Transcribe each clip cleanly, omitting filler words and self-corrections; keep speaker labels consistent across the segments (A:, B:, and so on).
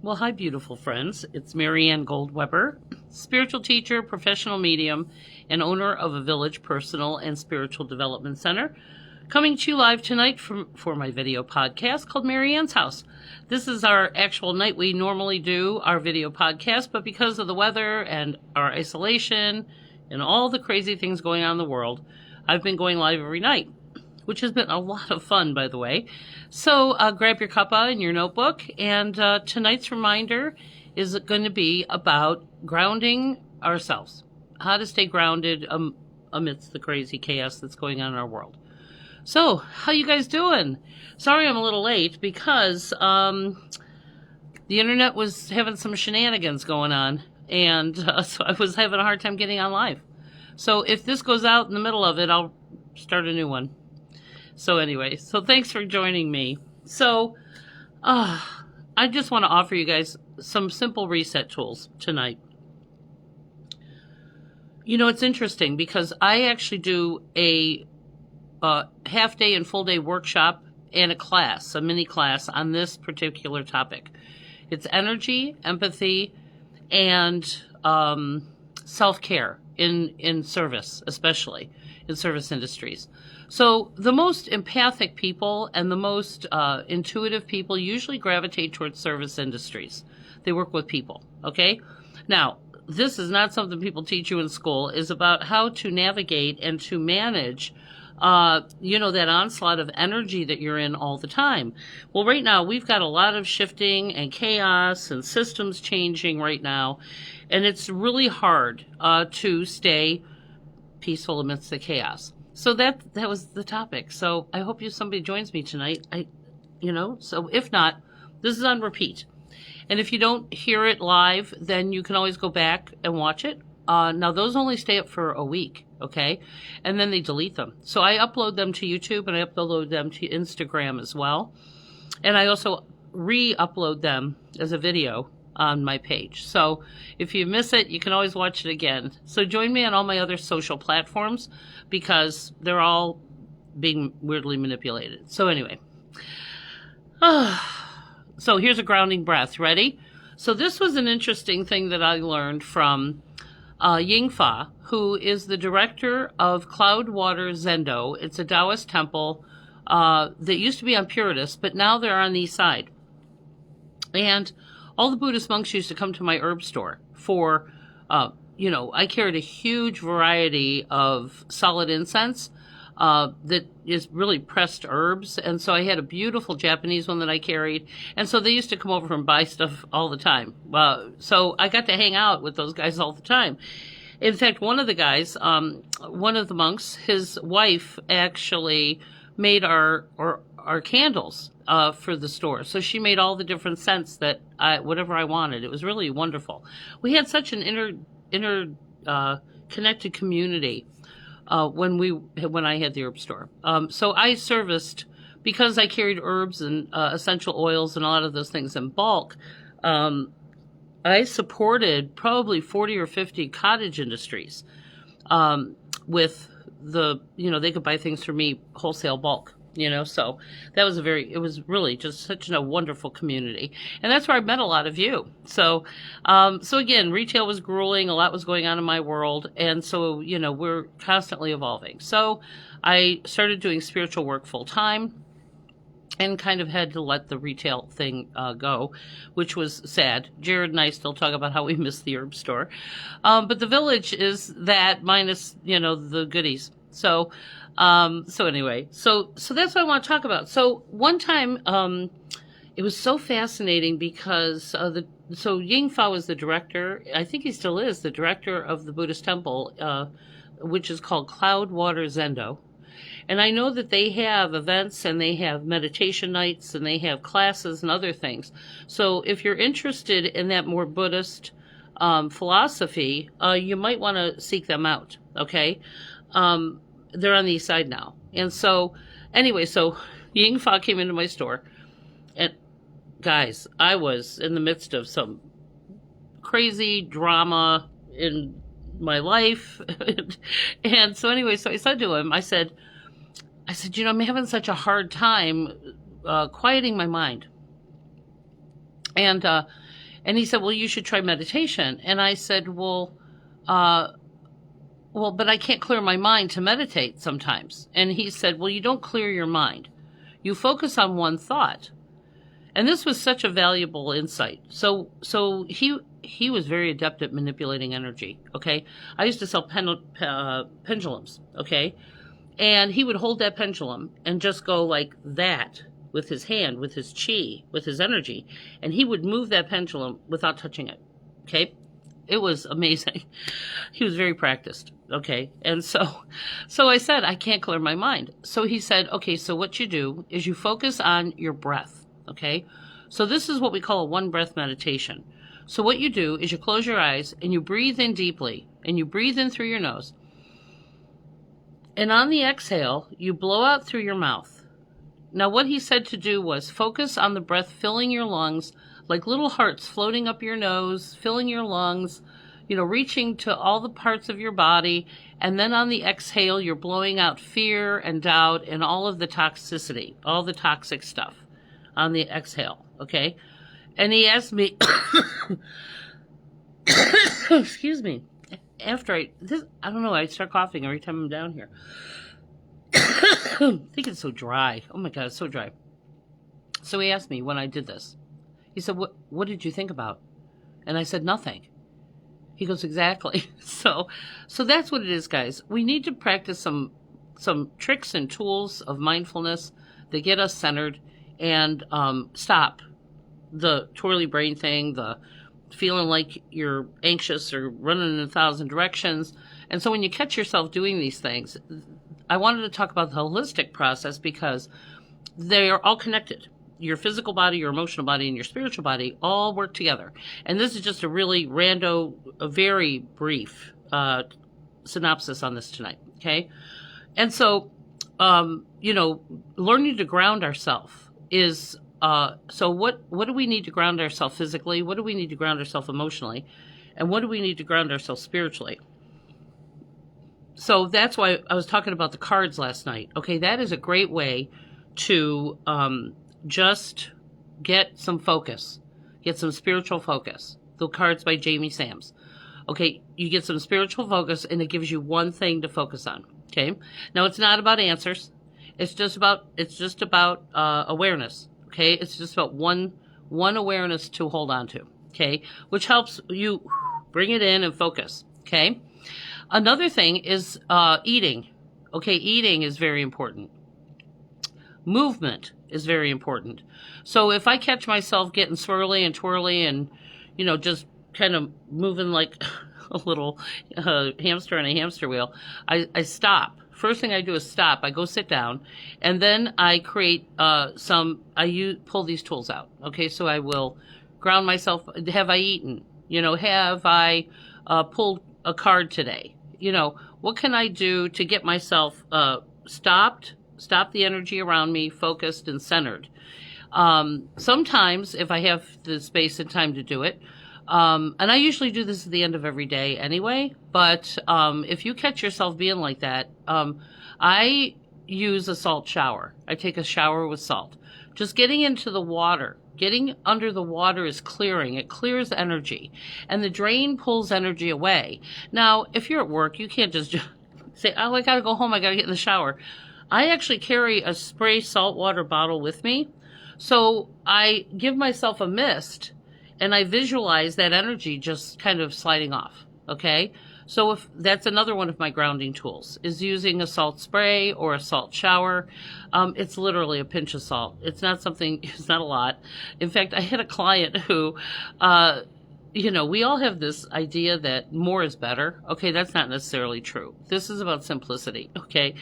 A: Well, hi, beautiful friends. It's Marianne Goldweber, spiritual teacher, professional medium, and owner of a Village Personal and Spiritual Development Center, coming to you live tonight for my video podcast called Marianne's House. This is our actual night we normally do our video podcast, but because of the weather and our isolation and all the crazy things going on in the world, I've been going live every night, which has been a lot of fun, by the way. So grab your cuppa and your notebook, and tonight's reminder is going to be about grounding ourselves, how to stay grounded amidst the crazy chaos that's going on in our world. So, how you guys doing? Sorry I'm a little late because the internet was having some shenanigans going on, and so I was having a hard time getting on live. So if this goes out in the middle of it, I'll start a new one. So anyway, so thanks for joining me. So I just want to offer you guys some simple reset tools tonight. You know, it's interesting because I actually do a half day and full day workshop and a class, a mini class on this particular topic. It's energy, empathy, and self-care in service, especially in service industries. So the most empathic people and the most intuitive people usually gravitate towards service industries. They work with people, okay? Now, this is not something people teach you in school. It's about how to navigate and to manage that onslaught of energy that you're in all the time. Well, right now, we've got a lot of shifting and chaos and systems changing right now, and it's really hard to stay peaceful amidst the chaos. So that was the topic. So I hope somebody joins me tonight. So if not, this is on repeat. And if you don't hear it live, then you can always go back and watch it. Now, those only stay up for a week, okay? And then they delete them. So I upload them to YouTube and I upload them to Instagram as well. And I also re-upload them as a video on my page. So if you miss it, you can always watch it again. So join me on all my other social platforms because they're all being weirdly manipulated. So anyway. So here's a grounding breath. Ready? So this was an interesting thing that I learned from Ying Fa, who is the director of Cloudwater Zendo. It's a Taoist temple that used to be on Puritas, but now they're on the east side. And all the Buddhist monks used to come to my herb store for, I carried a huge variety of solid incense that is really pressed herbs. And so I had a beautiful Japanese one that I carried. And so they used to come over and buy stuff all the time. So I got to hang out with those guys all the time. In fact, one of the guys, one of the monks, his wife actually made our candles for the store. So she made all the different scents that whatever I wanted. It was really wonderful. We had such an connected community when I had the herb store. So I serviced, because I carried herbs and essential oils and a lot of those things in bulk. I supported probably 40 or 50 cottage industries with they could buy things from me wholesale bulk. So that was it was really just such a wonderful community. And that's where I met a lot of you. So again, retail was grueling. A lot was going on in my world. And so, we're constantly evolving. So I started doing spiritual work full time and kind of had to let the retail thing go, which was sad. Jared and I still talk about how we miss the herb store. But the village is that minus, the goodies. So anyway, so that's what I want to talk about. So one time, it was so fascinating because Ying Fa was the director. I think he still is the director of the Buddhist temple, which is called Cloudwater Zendo. And I know that they have events and they have meditation nights and they have classes and other things. So if you're interested in that more Buddhist philosophy, you might want to seek them out. Okay. They're on the east side now. And so, anyway, so Ying Fa came into my store. And, guys, I was in the midst of some crazy drama in my life. And so, anyway, so I said to him, I said, I'm having such a hard time quieting my mind. And And he said, well, you should try meditation. And I said, well, but I can't clear my mind to meditate sometimes. And he said, well, you don't clear your mind. You focus on one thought. And this was such a valuable insight. So he was very adept at manipulating energy. Okay. I used to sell pendulums. Okay. And he would hold that pendulum and just go like that with his hand, with his chi, with his energy. And he would move that pendulum without touching it. Okay. It was amazing. He was very practiced. Okay. And so I said, I can't clear my mind. So he said, okay, so what you do is you focus on your breath. Okay. So this is what we call a one breath meditation. So what you do is you close your eyes and you breathe in deeply, and you breathe in through your nose. And on the exhale, you blow out through your mouth. Now, what he said to do was focus on the breath filling your lungs, like little hearts floating up your nose, filling your lungs, reaching to all the parts of your body. And then on the exhale, you're blowing out fear and doubt and all of the toxicity, all the toxic stuff on the exhale. Okay. And he asked me, excuse me, after I don't know, I start coughing every time I'm down here. I think it's so dry. Oh my God, it's so dry. So he asked me when I did this. He said, what did you think about? And I said, nothing. He goes, exactly. So that's what it is, guys. We need to practice some tricks and tools of mindfulness that get us centered and stop the twirly brain thing, the feeling like you're anxious or running in 1,000 directions. And so when you catch yourself doing these things, I wanted to talk about the holistic process because they are all connected. Your physical body, your emotional body, and your spiritual body all work together. And this is just a really a very brief synopsis on this tonight. Okay. And so, learning to ground ourselves is, so what do we need to ground ourselves physically? What do we need to ground ourselves emotionally? And what do we need to ground ourselves spiritually? So that's why I was talking about the cards last night. Okay, that is a great way to just get some focus, get some spiritual focus. The cards by Jamie Sams. Okay, you get some spiritual focus and it gives you one thing to focus on. Okay, now it's not about answers. It's just about awareness. Okay, it's just about one awareness to hold on to. Okay, which helps you bring it in and focus. Okay. Another thing is eating. Okay, eating is very important. Movement is very important. So if I catch myself getting swirly and twirly and, just kind of moving like a little hamster on a hamster wheel, I stop. First thing I do is stop. I go sit down, and then I create pull these tools out. Okay, so I will ground myself. Have I eaten? Have I pulled a card today? What can I do to get myself stop the energy around me, focused and centered? Sometimes, if I have the space and time to do it, and I usually do this at the end of every day anyway, but if you catch yourself being like that, I use a salt shower. I take a shower with salt. Just getting into the water. Getting under the water is clearing. It clears energy. And the drain pulls energy away. Now, if you're at work, you can't just say, oh, I got to go home. I got to get in the shower. I actually carry a spray saltwater bottle with me. So I give myself a mist and I visualize that energy just kind of sliding off. Okay. So if that's another one of my grounding tools is using a salt spray or a salt shower. It's literally a pinch of salt. It's not a lot. In fact, I had a client who, we all have this idea that more is better. Okay. That's not necessarily true. This is about simplicity. Okay.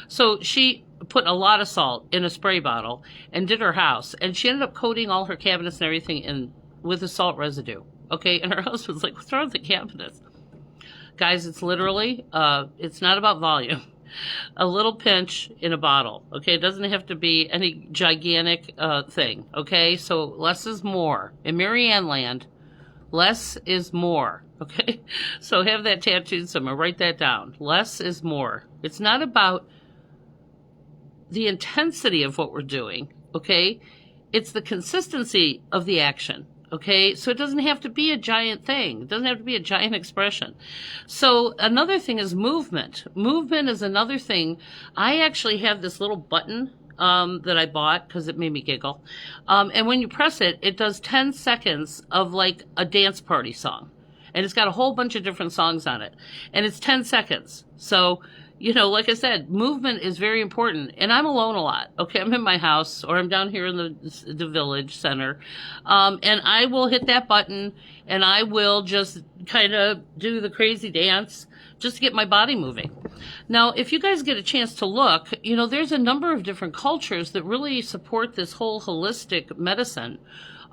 A: So she put a lot of salt in a spray bottle and did her house, and she ended up coating all her cabinets and everything with the salt residue. Okay. And her husband's like, what's wrong with the cabinets? Guys, it's literally, it's not about volume. A little pinch in a bottle, okay? It doesn't have to be any gigantic thing, okay? So less is more. In Marianne land, less is more, okay? So have that tattooed somewhere. Write that down. Less is more. It's not about the intensity of what we're doing, okay? It's the consistency of the action, Okay, so it doesn't have to be a giant thing. It doesn't have to be a giant expression. So another thing is movement. Movement is another thing. I actually have this little button that I bought because it made me giggle. And when you press it, it does 10 seconds of like a dance party song. And it's got a whole bunch of different songs on it. And it's 10 seconds. So, you know, like I said, movement is very important. And I'm alone a lot. Okay, I'm in my house or I'm down here in the village center. And I will hit that button and I will just kind of do the crazy dance just to get my body moving. Now, if you guys get a chance to look, you know, there's a number of different cultures that really support this whole holistic medicine.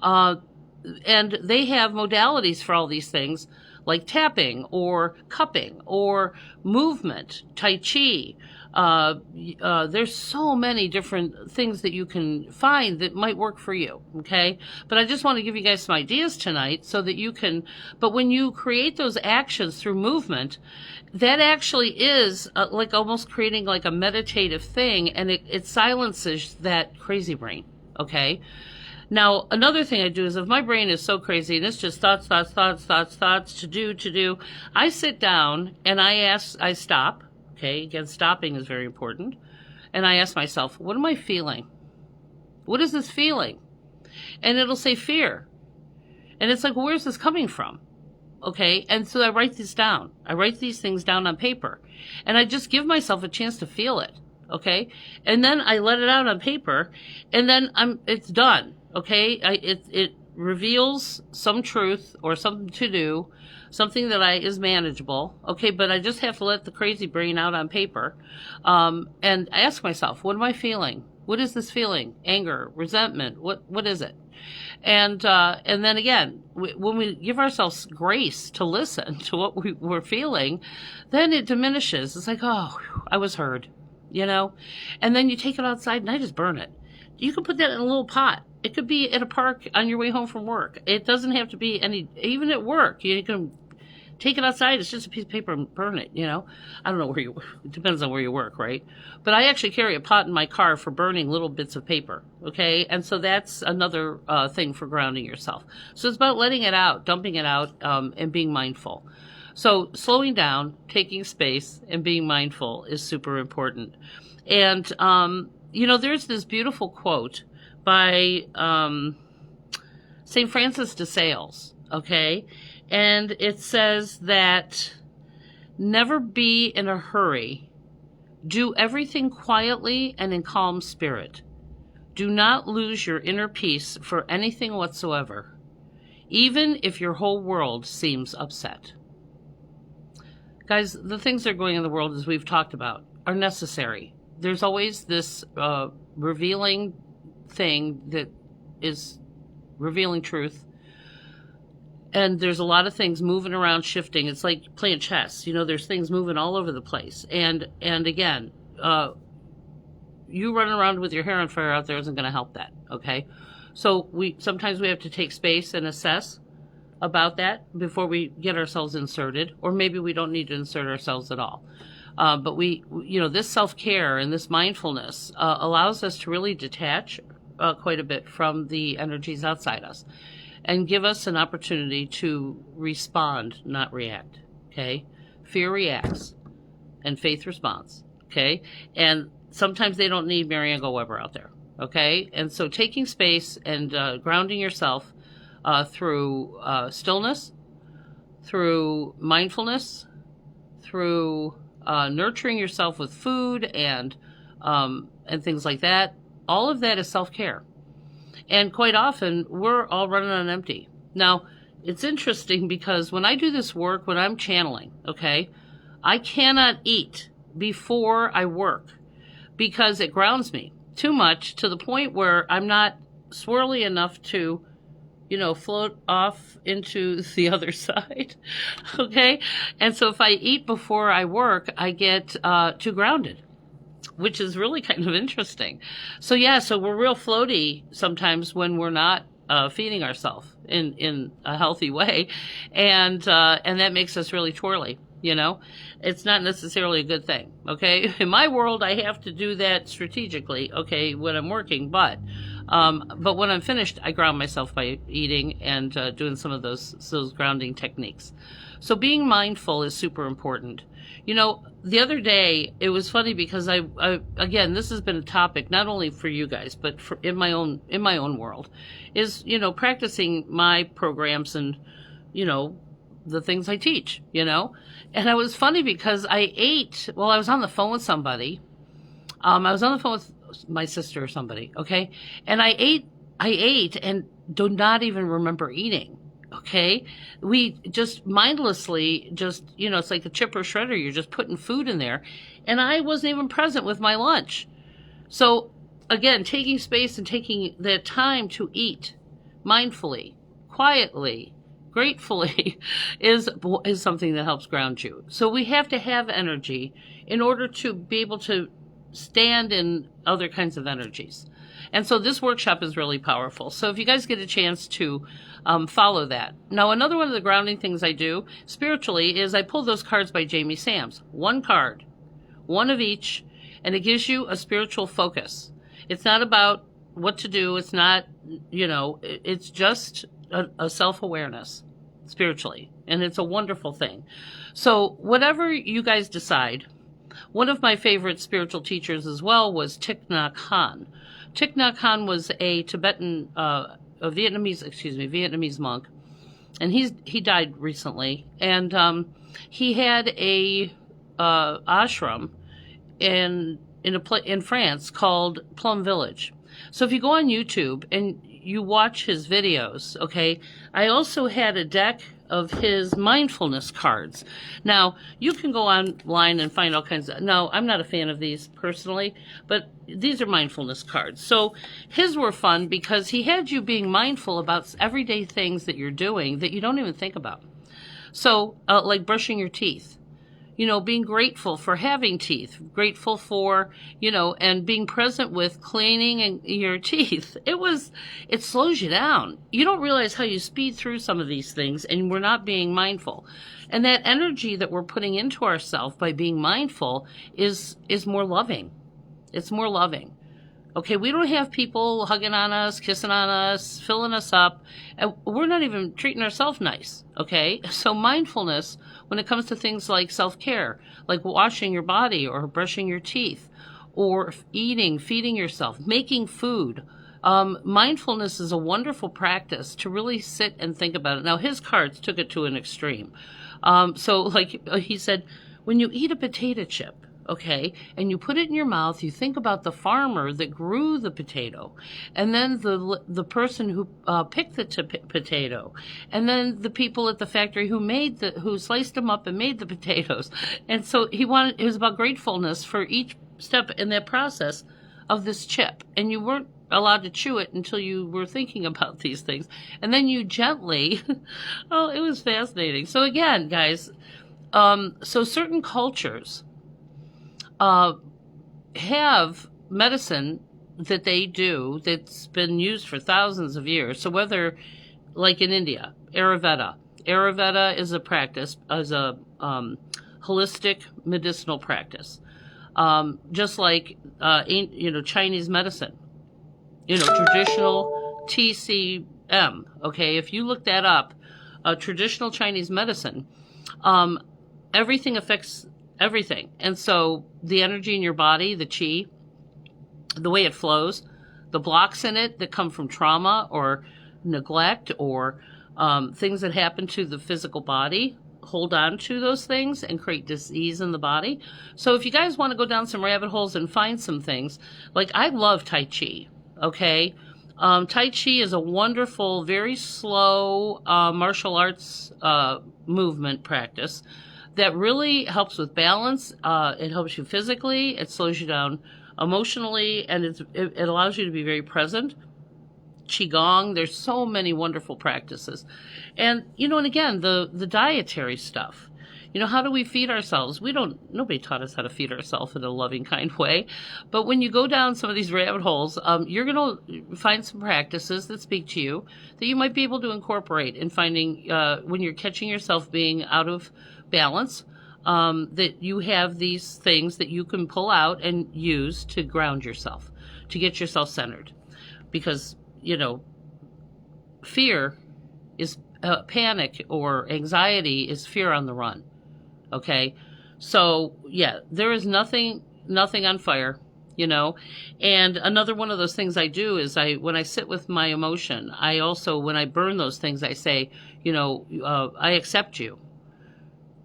A: And they have modalities for all these things, like tapping or cupping or movement, Tai Chi. There's so many different things that you can find that might work for you, okay? But I just want to give you guys some ideas tonight so that you can, but when you create those actions through movement, that actually is like almost creating like a meditative thing, and it silences that crazy brain, okay? Now, another thing I do is if my brain is so crazy and it's just thoughts, to do, I sit down and I stop, okay? Again, stopping is very important. And I ask myself, what am I feeling? What is this feeling? And it'll say fear. And it's like, well, where's this coming from? Okay? And so I write this down. I write these things down on paper. And I just give myself a chance to feel it. Okay? And then I let it out on paper. And then it's done. Okay, it reveals some truth or something to do, something that is manageable. Okay, but I just have to let the crazy brain out on paper, and I ask myself, what am I feeling? What is this feeling? Anger, resentment? What is it? And then again, when we give ourselves grace to listen to what we're feeling, then it diminishes. It's like, oh, I was heard, you know. And then you take it outside, and I just burn it. You can put that in a little pot. It could be at a park on your way home from work. It doesn't have to be even at work. You can take it outside. It's just a piece of paper and burn it, you know. I don't know it depends on where you work, right? But I actually carry a pot in my car for burning little bits of paper, okay? And so that's another thing for grounding yourself. So it's about letting it out, dumping it out, and being mindful. So slowing down, taking space, and being mindful is super important. And, you know, there's this beautiful quote by St. Francis de Sales, okay? And it says that never be in a hurry. Do everything quietly and in calm spirit. Do not lose your inner peace for anything whatsoever, even if your whole world seems upset. Guys, the things that are going in the world, as we've talked about, are necessary. There's always this revealing thing that is revealing truth, and there's a lot of things moving around, shifting. It's like playing chess, you know. There's things moving all over the place, and again, you running around with your hair on fire out there isn't going to help that, okay? So sometimes we have to take space and assess about that before we get ourselves inserted, or maybe we don't need to insert ourselves at all. But you know, this self-care and this mindfulness allows us to really detach quite a bit from the energies outside us and give us an opportunity to respond, not react, okay? Fear reacts and faith responds, okay? And sometimes they don't need Marianne Weber out there, okay? And so taking space and grounding yourself through stillness, through mindfulness, through nurturing yourself with food and things like that. All of that is self-care. And quite often, we're all running on empty. Now, it's interesting because when I do this work, when I'm channeling, okay, I cannot eat before I work because it grounds me too much to the point where I'm not swirly enough to, you know, float off into the other side, okay? And so if I eat before I work, I get too grounded, which is really kind of interesting. So yeah, so we're real floaty sometimes when we're not feeding ourselves in a healthy way, and that makes us really twirly. You know, it's not necessarily a good thing. Okay, in my world, I have to do that strategically. Okay, when I'm working, but But when I'm finished, I ground myself by eating and doing some of those grounding techniques. So being mindful is super important. You know, the other day it was funny because I again, this has been a topic not only for you guys but for in my own world, is, you know, practicing my programs and, you know, the things I teach, you know. And it was funny because I ate while I was on the phone with somebody. I was on the phone with my sister or somebody, okay? And I ate and do not even remember eating, okay? We just mindlessly just, you know, it's like a chipper shredder. You're just putting food in there. And I wasn't even present with my lunch. So again, taking space and taking the time to eat mindfully, quietly, gratefully is something that helps ground you. So we have to have energy in order to be able to stand in other kinds of energies. And so this workshop is really powerful. So if you guys get a chance to follow that. Now, another one of the grounding things I do spiritually is I pull those cards by Jamie Sams. One card, one of each, and it gives you a spiritual focus. It's not about what to do. It's not, you know, it's just a self-awareness spiritually. And it's a wonderful thing. So whatever you guys decide, one of my favorite spiritual teachers as well was Thich Nhat Hanh. Thich Nhat Hanh was a Vietnamese monk, and he died recently. And he had a ashram in France called Plum Village. So if you go on YouTube and you watch his videos, okay, I also had a deck of his mindfulness cards. Now, you can go online and find all kinds of, no, I'm not a fan of these personally, but these are mindfulness cards. So his were fun because he had you being mindful about everyday things that you're doing that you don't even think about. So, like brushing your teeth. You know, being grateful for having teeth, grateful for, you know, and being present with cleaning your teeth. It slows you down. You don't realize how you speed through some of these things and we're not being mindful. And that energy that we're putting into ourselves by being mindful is more loving. It's more loving. Okay, we don't have people hugging on us, kissing on us, filling us up, and we're not even treating ourselves nice, okay? So mindfulness, when it comes to things like self-care, like washing your body or brushing your teeth, or eating, feeding yourself, making food, mindfulness is a wonderful practice to really sit and think about it. Now, his cards took it to an extreme. So like he said, when you eat a potato chip, okay, and you put it in your mouth, you think about the farmer that grew the potato, and then the person who picked the potato, and then the people at the factory who sliced them up and made the potatoes. And so it was about gratefulness for each step in that process of this chip, and you weren't allowed to chew it until you were thinking about these things, and then you gently oh, it was fascinating. So again, guys, so certain cultures have medicine that they do that's been used for thousands of years. So whether, like in India, Ayurveda is a practice, as a holistic medicinal practice, just like Chinese medicine, traditional TCM. Okay, if you look that up, traditional Chinese medicine, everything affects everything. And so the energy in your body, the chi, the way it flows, the blocks in it that come from trauma or neglect or things that happen to the physical body, hold on to those things and create disease in the body. So if you guys want to go down some rabbit holes and find some things, like I love Tai Chi, okay? Tai Chi is a wonderful, very slow martial arts movement practice that really helps with balance. It helps you physically, it slows you down emotionally, and it allows you to be very present. Qigong, there's so many wonderful practices. And, and again, the dietary stuff. How do we feed ourselves? Nobody taught us how to feed ourselves in a loving, kind way. But when you go down some of these rabbit holes, you're going to find some practices that speak to you that you might be able to incorporate in finding, when you're catching yourself being out of balance, that you have these things that you can pull out and use to ground yourself, to get yourself centered. because, fear is panic, or anxiety is fear on the run. Okay. So yeah, there is nothing on fire, and another one of those things I do is when I sit with my emotion, I also, when I burn those things, I say, I accept you.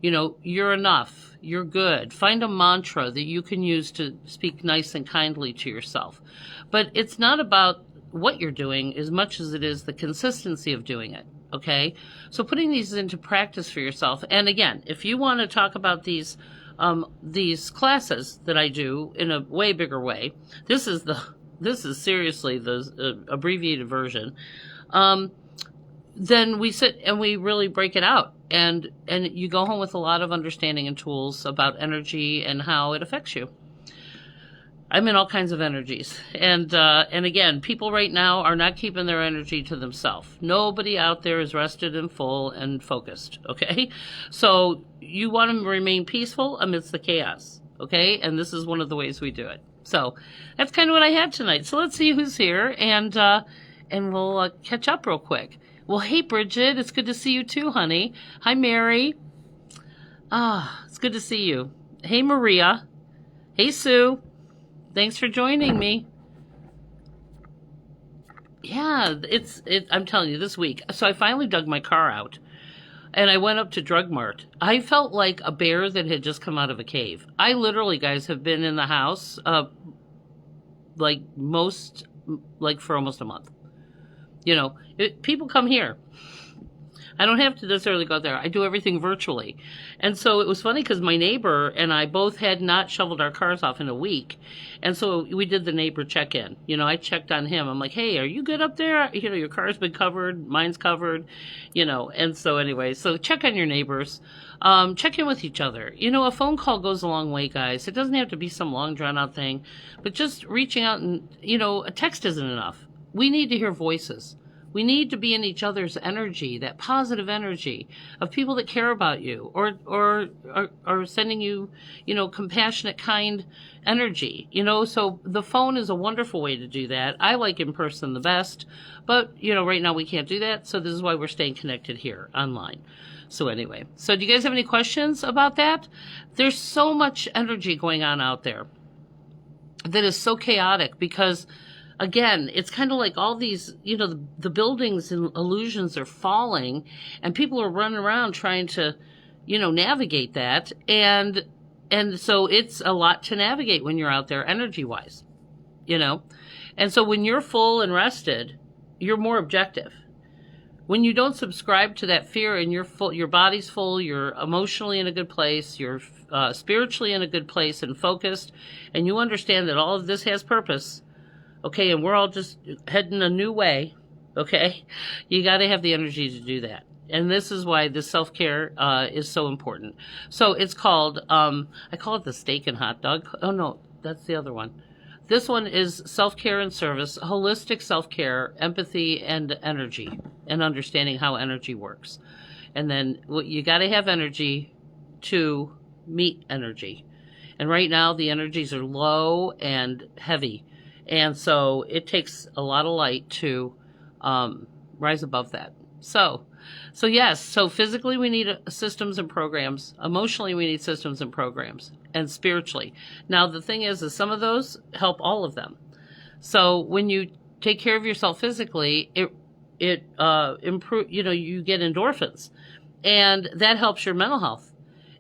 A: You're enough. You're good. Find a mantra that you can use to speak nice and kindly to yourself. But it's not about what you're doing as much as it is the consistency of doing it. Okay? So putting these into practice for yourself. And again, if you want to talk about these classes that I do in a way bigger way, this is seriously the abbreviated version. Then we sit and we really break it out, and you go home with a lot of understanding and tools about energy and how it affects you. I'm in all kinds of energies, and again, people right now are not keeping their energy to themselves. Nobody out there is rested and full and focused. Okay, so you want to remain peaceful amidst the chaos. Okay, and this is one of the ways we do it. So that's kind of what I had tonight. So let's see who's here, and we'll catch up real quick. Well, hey, Bridget, it's good to see you too, honey. Hi, Mary. It's good to see you. Hey, Maria. Hey, Sue. Thanks for joining me. Yeah, I'm telling you, this week. So I finally dug my car out, and I went up to Drug Mart. I felt like a bear that had just come out of a cave. I literally, guys, have been in the house, for almost a month. People come here. I don't have to necessarily go there. I do everything virtually. And so it was funny because my neighbor and I both had not shoveled our cars off in a week. And so we did the neighbor check-in. I checked on him. I'm like, hey, are you good up there? Your car's been covered. Mine's covered. And so anyway, so check on your neighbors. Check in with each other. A phone call goes a long way, guys. It doesn't have to be some long drawn-out thing. But just reaching out and, a text isn't enough. We need to hear voices. We need to be in each other's energy, that positive energy of people that care about you, or are sending you, compassionate, kind energy. So the phone is a wonderful way to do that. I like in person the best, but right now we can't do that. So this is why we're staying connected here online. So anyway, so do you guys have any questions about that? There's so much energy going on out there that is so chaotic because, again, it's kind of like all these, the buildings and illusions are falling, and people are running around trying to, navigate that. And so it's a lot to navigate when you're out there energy-wise, And so when you're full and rested, you're more objective. When you don't subscribe to that fear and you're full, your body's full, you're emotionally in a good place, you're spiritually in a good place and focused, and you understand that all of this has purpose. Okay, and we're all just heading a new way, okay? You got to have the energy to do that. And this is why this self-care is so important. So it's called, I call it the steak and hot dog. Oh, no, that's the other one. This one is self-care and service, holistic self-care, empathy, and energy, and understanding how energy works. And then you got to have energy to meet energy. And right now the energies are low and heavy. And so it takes a lot of light to rise above that. So yes, so physically we need systems and programs. Emotionally we need systems and programs. And spiritually. Now the thing is some of those help all of them. So when you take care of yourself physically, it improve. You get endorphins, and that helps your mental health.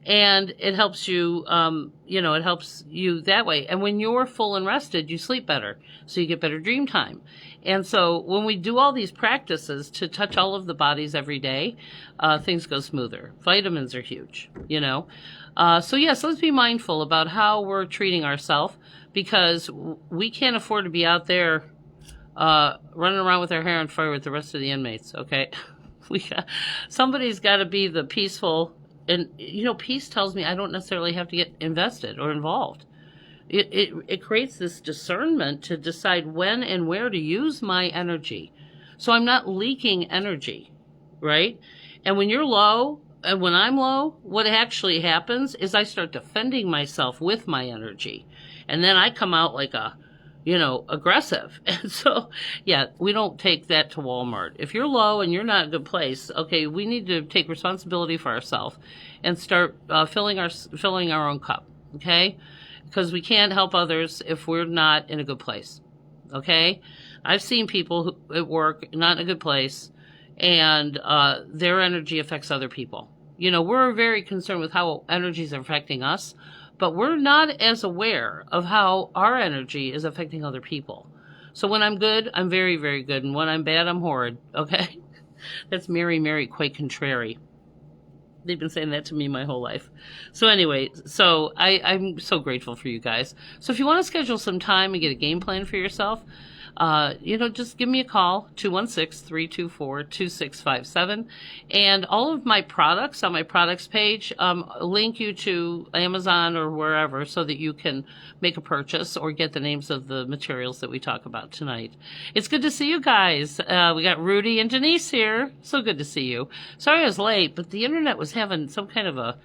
A: And it helps you, it helps you that way. And when you're full and rested, you sleep better. So you get better dream time. And so when we do all these practices to touch all of the bodies every day, things go smoother. Vitamins are huge, So yes, let's be mindful about how we're treating ourselves, because we can't afford to be out there running around with our hair on fire with the rest of the inmates, okay? Somebody's got to be the peaceful. And, peace tells me I don't necessarily have to get invested or involved. It creates this discernment to decide when and where to use my energy. So I'm not leaking energy, right? And when you're low, and when I'm low, what actually happens is I start defending myself with my energy. And then I come out like a aggressive. And so, yeah, we don't take that to Walmart. If you're low and you're not in a good place, okay, we need to take responsibility for ourselves and start filling our own cup, okay? Because we can't help others if we're not in a good place, okay? I've seen people at work not in a good place, and their energy affects other people. We're very concerned with how energies are affecting us, but we're not as aware of how our energy is affecting other people. So when I'm good, I'm very, very good. And when I'm bad, I'm horrid. Okay? That's Mary, quite contrary. They've been saying that to me my whole life. So anyway, I'm so grateful for you guys. So if you want to schedule some time and get a game plan for yourself, just give me a call, 216-324-2657. And all of my products on my products page, link you to Amazon or wherever so that you can make a purchase or get the names of the materials that we talk about tonight. It's good to see you guys. We got Rudy and Denise here. So good to see you. Sorry I was late, but the internet was having some kind of a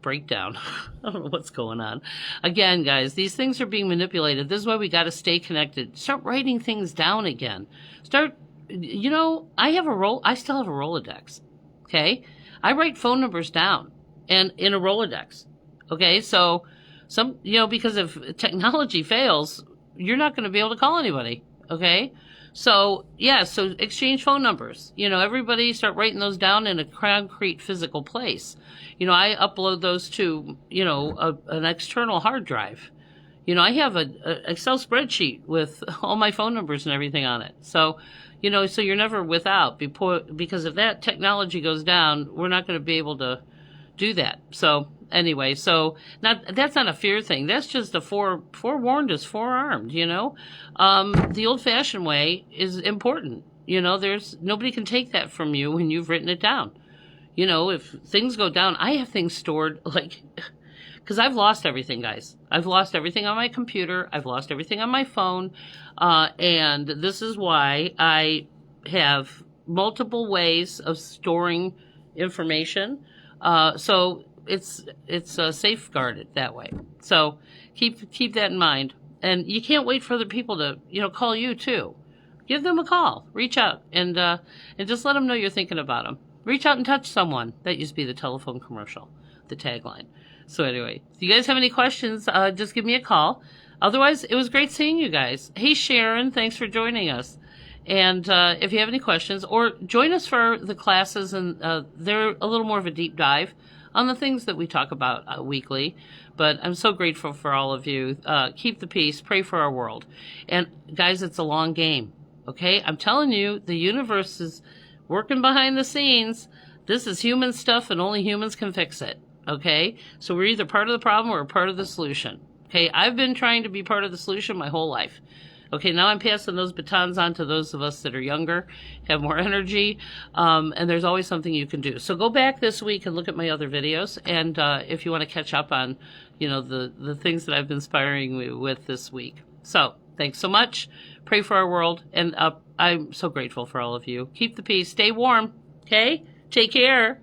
A: breakdown. I don't know what's going on. Again, guys, these things are being manipulated. This is why we got to stay connected. Start writing things down again. I still have a Rolodex. Okay. I write phone numbers down and in a Rolodex. Okay. So because if technology fails, you're not going to be able to call anybody. Okay. So exchange phone numbers. Everybody start writing those down in a concrete physical place. I upload those to, an external hard drive. I have an Excel spreadsheet with all my phone numbers and everything on it. So, so you're never without, because if that technology goes down, we're not going to be able to do that. So anyway, that's not a fear thing. That's just a forewarned is forearmed, The old fashioned way is important. There's nobody can take that from you when you've written it down. If things go down, I have things stored because I've lost everything, guys. I've lost everything on my computer. I've lost everything on my phone. And this is why I have multiple ways of storing information. So it's safeguarded that way. So keep that in mind. And you can't wait for other people to, call you too. Give them a call, reach out and just let them know you're thinking about them. Reach out and touch someone. That used to be the telephone commercial, the tagline. So anyway, if you guys have any questions, just give me a call. Otherwise, it was great seeing you guys. Hey, Sharon, thanks for joining us. And if you have any questions, or join us for the classes, and they're a little more of a deep dive on the things that we talk about weekly. But I'm so grateful for all of you. Keep the peace. Pray for our world. And guys, it's a long game. Okay? I'm telling you, the universe is working behind the scenes. This is human stuff, and only humans can fix it. Okay? So we're either part of the problem or part of the solution. Okay? I've been trying to be part of the solution my whole life. Okay, now I'm passing those batons on to those of us that are younger, have more energy, and there's always something you can do. So go back this week and look at my other videos, and if you want to catch up on, the things that I've been inspiring you with this week. So thanks so much. Pray for our world, and I'm so grateful for all of you. Keep the peace. Stay warm. Okay? Take care.